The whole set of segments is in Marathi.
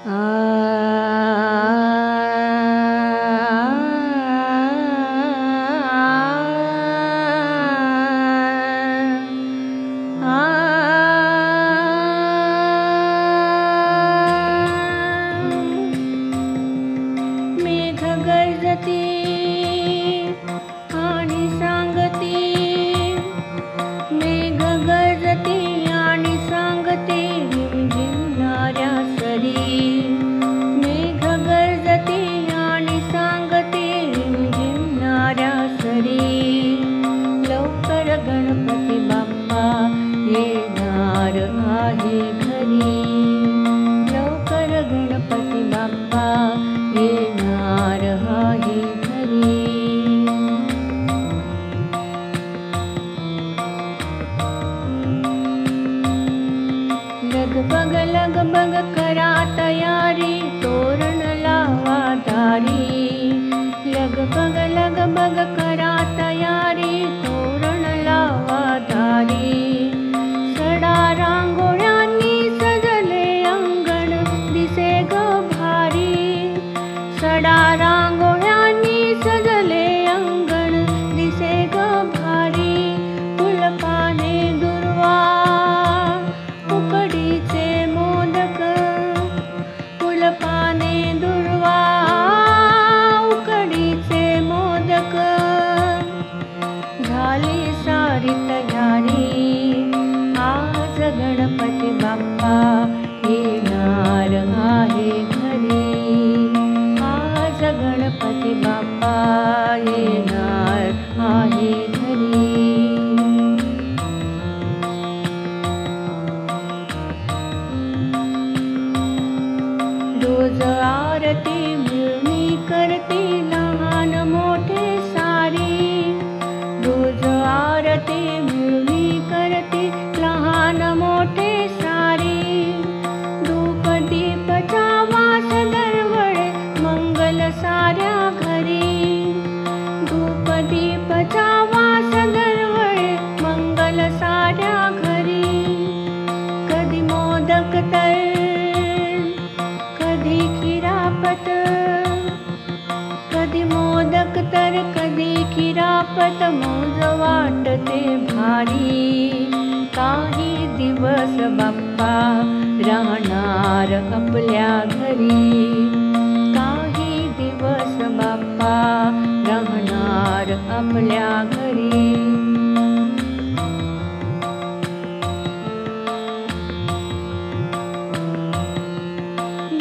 आ मेघ गर्जती आणि सांगती, मेघ गर्जती आणि सांगती रिमझिमणाऱ्या सरी, मेघ गर्जती आणि सांगती रिमझिमणाऱ्या सरी. लवकर गणपती बाप्पा येणार आहे घरी, लवकर गणपती बाप्पा येणार आहे घरी. लगबग लगबग करा तयारी, तोरण लावा दारी, लगबग लगबग करा तयारी, तोरण लावा दारी. सडा रांगोळ्यांनी सजले अंगण दिसे ग भारी, सडा रांगोळ्यांनी सजले अंगण दिसे ग भारी. फुलपाने दुर्वा उकडीचे मोदक, फुलपाने दुर्वा उकडीचे मोदक. झाली सारी तयारी, आज गणपती बाप्पा येणार आहे घरी, आज गणपती बाप्पा येणार आहे घरी. रोज आरती मिळून करती लहान मोठे सारी, रोज आरती मिळून करती लहान मोठे सारी. धूप दीपचा वास दरवळे मंगल साऱ्या घरी, धूप दीपचा वास दरवळे मंगल साऱ्या घरी. कधी मोदक तर कधी खिरापत, कधी मोदक तर कधी खिरापत. मौज वाटते भारी, काही दिवस बाप्पा राहणार आपल्या घरी, काही दिवस बाप्पा राहणार आपल्या घरी.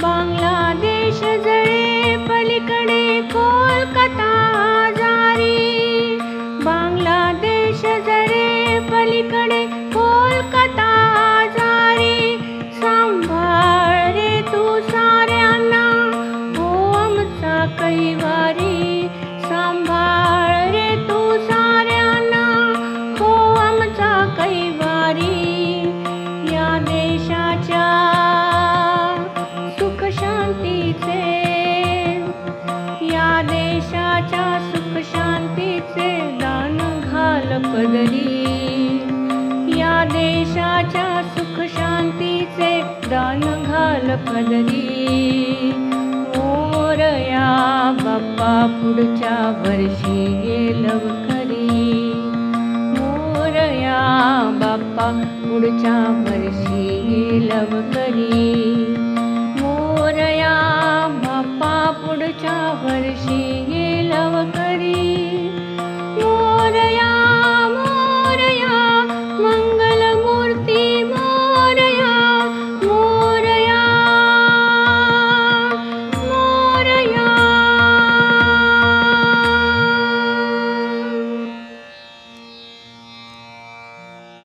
बांगलादेश जळे पलीकडे कोलकाता जारी, बांगलादेश जळे पलीकडे कोलकाता जारी. सांभाळ रे तू साऱ्यांना हो आमचा कैवारी, सांभाळ रे तू साऱ्यांना हो आमचा कैवारी. या देशाच्या सुख शांतीचे, या देशाच्या सुख शांतीचे दान घाल पदरी, या देशाच्या सुख शांतीचे दान घाल पदरी. मोरया बाप्पा पुढच्या वर्षी ये लवकरी, मोरया बाप्पा पुढच्या वर्षी ये लवकरी, मोरया बाप्पा पुढच्या वर्षी